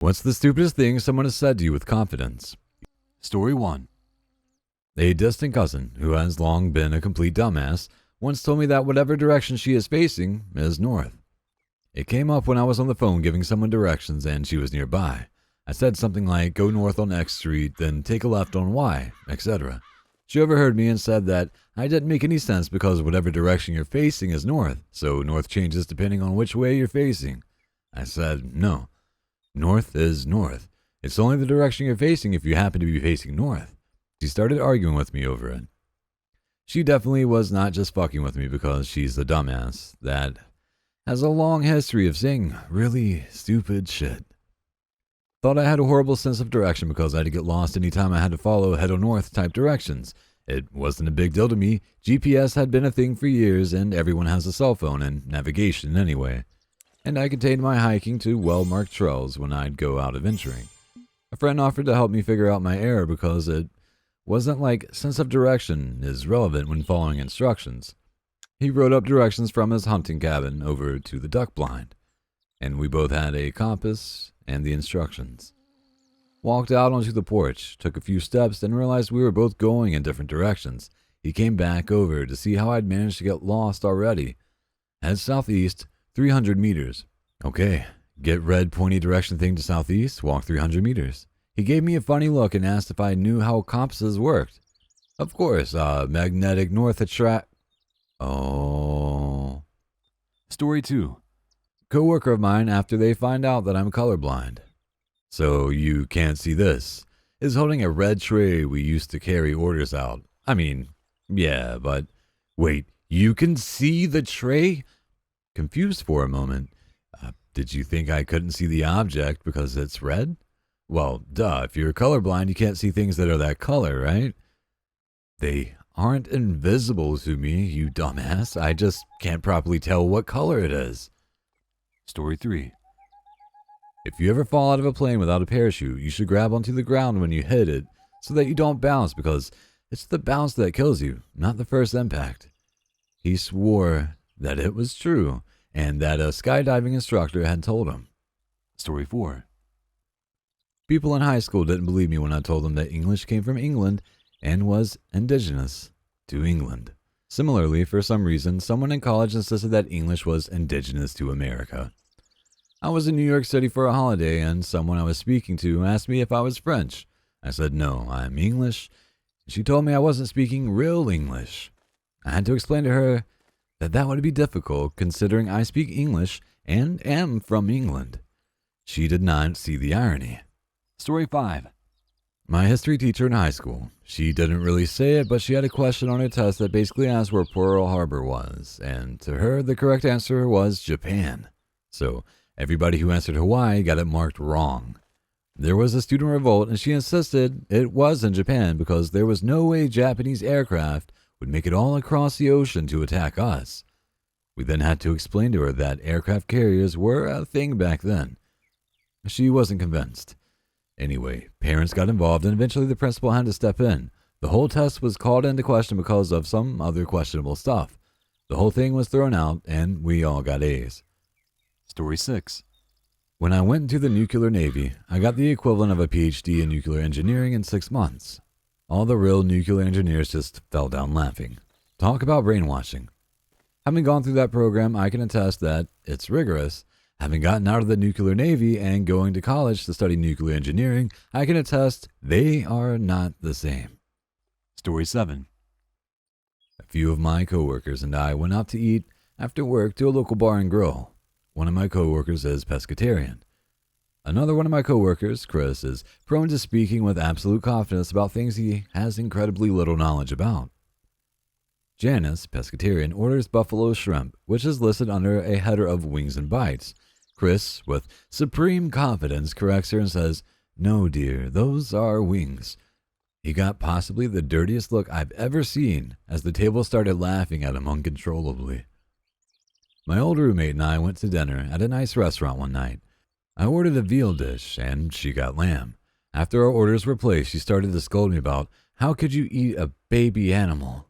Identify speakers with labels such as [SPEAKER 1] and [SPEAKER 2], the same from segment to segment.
[SPEAKER 1] What's the stupidest thing someone has said to you with confidence? Story 1. A distant cousin, who has long been a complete dumbass, once told me that whatever direction she is facing is north. It came up when I was on the phone giving someone directions and she was nearby. I said something like, go north on X Street, then take a left on Y, etc. She overheard me and said that I didn't make any sense because whatever direction you're facing is north, so north changes depending on which way you're facing. I said, no. North is north. It's only the direction you're facing if you happen to be facing north. She started arguing with me over it. She definitely was not just fucking with me because she's the dumbass that has a long history of saying really stupid shit. Thought I had a horrible sense of direction because I had to get lost anytime I had to follow head on north type directions. It wasn't a big deal to me. GPS had been a thing for years and everyone has a cell phone and navigation anyway. And I contained my hiking to well-marked trails when I'd go out adventuring. A friend offered to help me figure out my error because it wasn't like sense of direction is relevant when following instructions. He wrote up directions from his hunting cabin over to the duck blind, and we both had a compass and the instructions. Walked out onto the porch, took a few steps, then realized we were both going in different directions. He came back over to see how I'd managed to get lost already. Head southeast, 300 meters. Okay, get red pointy direction thing to southeast, walk 300 meters. He gave me a funny look and asked if I knew how compasses worked. Of course, magnetic north attract. Oh. Story 2. Coworker of mine, after they find out that I'm colorblind. So you can't see this, is holding a red tray we used to carry orders out. I mean, yeah, but wait, you can see the tray? Confused for a moment. Did you think I couldn't see the object because it's red? Well, duh, if you're colorblind, you can't see things that are that color, right? They aren't invisible to me, you dumbass. I just can't properly tell what color it is. Story 3. If you ever fall out of a plane without a parachute, you should grab onto the ground when you hit it so that you don't bounce because it's the bounce that kills you, not the first impact. He swore that it was true and that a skydiving instructor had told him. Story 4. People in high school didn't believe me when I told them that English came from England and was indigenous to England. Similarly, for some reason, someone in college insisted that English was indigenous to America. I was in New York City for a holiday and someone I was speaking to asked me if I was French. I said, no, I'm English. She told me I wasn't speaking real English. I had to explain to her that would be difficult considering I speak English and am from England. She did not see the irony. Story 5. My history teacher in high school. She didn't really say it, but she had a question on her test that basically asked where Pearl Harbor was, and to her the correct answer was Japan. So everybody who answered Hawaii got it marked wrong. There was a student revolt and she insisted it was in Japan because there was no way Japanese aircraft would make it all across the ocean to attack us. We then had to explain to her that aircraft carriers were a thing back then. She wasn't convinced. Anyway, parents got involved and eventually the principal had to step in. The whole test was called into question because of some other questionable stuff. The whole thing was thrown out and we all got A's. Story 6. When I went into the nuclear navy, I got the equivalent of a PhD in nuclear engineering in 6 months. All the real nuclear engineers just fell down laughing. Talk about brainwashing. Having gone through that program, I can attest that it's rigorous. Having gotten out of the nuclear navy and going to college to study nuclear engineering, I can attest they are not the same. Story 7. A few of my coworkers and I went out to eat after work to a local bar and grill. One of my coworkers is pescatarian. Another one of my coworkers, Chris, is prone to speaking with absolute confidence about things he has incredibly little knowledge about. Janice, pescatarian, orders buffalo shrimp, which is listed under a header of wings and bites. Chris, with supreme confidence, corrects her and says, "No, dear, those are wings." He got possibly the dirtiest look I've ever seen as the table started laughing at him uncontrollably. My old roommate and I went to dinner at a nice restaurant one night. I ordered a veal dish and she got lamb. After our orders were placed, she started to scold me about how could you eat a baby animal?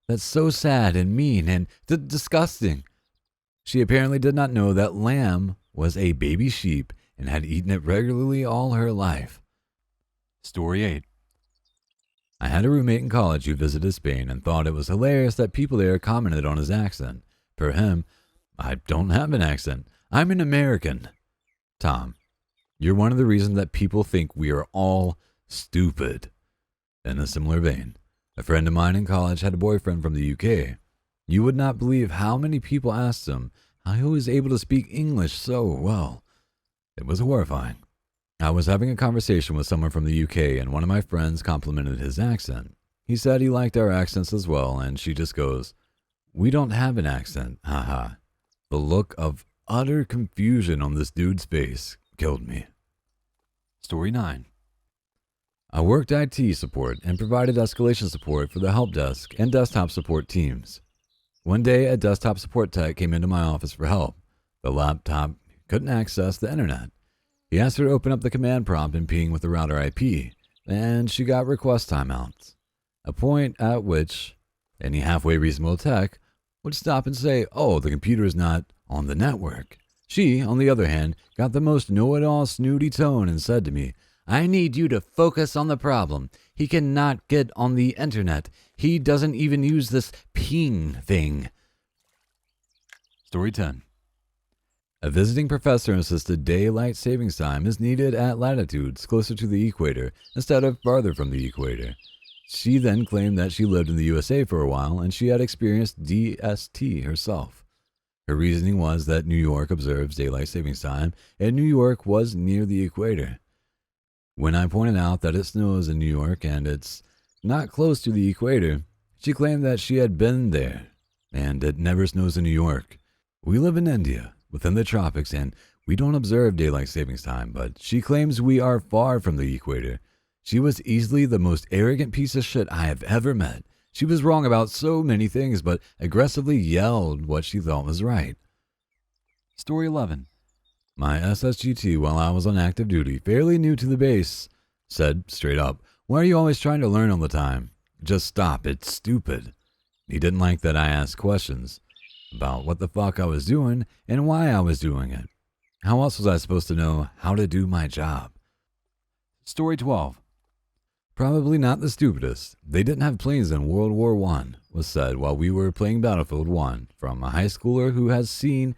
[SPEAKER 1] That's so sad and mean and disgusting. She apparently did not know that lamb was a baby sheep and had eaten it regularly all her life. Story 8. I had a roommate in college who visited Spain and thought it was hilarious that people there commented on his accent. Per him, I don't have an accent. I'm an American. Tom, you're one of the reasons that people think we are all stupid. In a similar vein, a friend of mine in college had a boyfriend from the UK. You would not believe how many people asked him how he was able to speak English so well. It was horrifying. I was having a conversation with someone from the UK and one of my friends complimented his accent. He said he liked our accents as well, and she just goes, "We don't have an accent, haha." The look of utter confusion on this dude's face killed me. Story 9. I worked IT support and provided escalation support for the help desk and desktop support teams. One day, a desktop support tech came into my office for help. The laptop couldn't access the internet. He asked her to open up the command prompt and ping with the router IP, and she got request timeouts, a point at which any halfway reasonable tech would stop and say, "Oh, the computer is not on the network." She, on the other hand, got the most know-it-all snooty tone and said to me, "I need you to focus on the problem. He cannot get on the internet. He doesn't even use this ping thing." Story 10. A visiting professor insisted daylight savings time is needed at latitudes closer to the equator instead of farther from the equator. She then claimed that she lived in the USA for a while and she had experienced DST herself. Her reasoning was that New York observes daylight savings time and New York was near the equator. When I pointed out that it snows in New York and it's not close to the equator, she claimed that she had been there and it never snows in New York. We live in India, within the tropics, and we don't observe daylight savings time, but she claims we are far from the equator. She was easily the most arrogant piece of shit I have ever met. She was wrong about so many things, but aggressively yelled what she thought was right. Story 11. My SSGT, while I was on active duty, fairly new to the base, said straight up, "Why are you always trying to learn all the time? Just stop, it's stupid." He didn't like that I asked questions about what the fuck I was doing and why I was doing it. How else was I supposed to know how to do my job? Story 12. Probably not the stupidest. They didn't have planes in World War I, was said while we were playing Battlefield 1 from a high schooler who has seen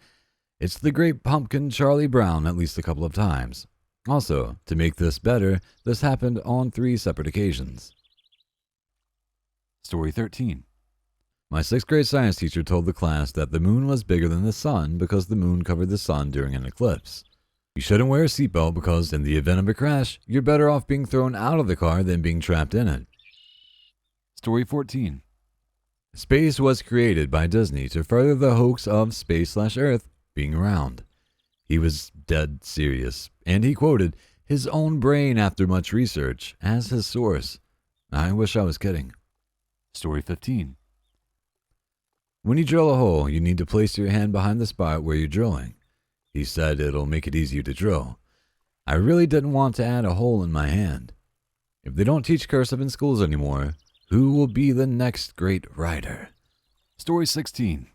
[SPEAKER 1] It's the Great Pumpkin Charlie Brown at least a couple of times. Also, to make this better, this happened on 3 separate occasions. Story 13. My 6th grade science teacher told the class that the moon was bigger than the sun because the moon covered the sun during an eclipse. You shouldn't wear a seatbelt because in the event of a crash, you're better off being thrown out of the car than being trapped in it. Story 14. Space was created by Disney to further the hoax of space/Earth being round. He was dead serious, and he quoted his own brain after much research as his source. I wish I was kidding. Story 15. When you drill a hole, you need to place your hand behind the spot where you're drilling. He said it'll make it easier to drill. I really didn't want to add a hole in my hand. If they don't teach cursive in schools anymore, who will be the next great writer? Story 16.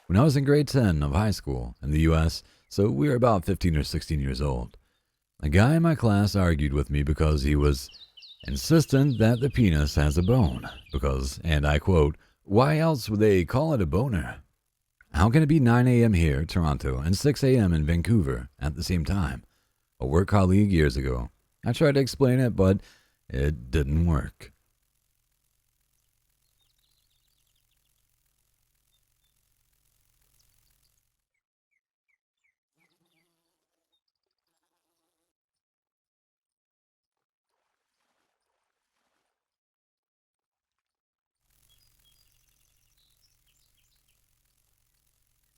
[SPEAKER 1] When I was in grade 10 of high school in the U.S., so we were about 15 or 16 years old, a guy in my class argued with me because he was insistent that the penis has a bone, because, and I quote, "Why else would they call it a boner? How can it be 9 a.m. here, Toronto, and 6 a.m. in Vancouver at the same time?" A work colleague years ago. I tried to explain it, but it didn't work.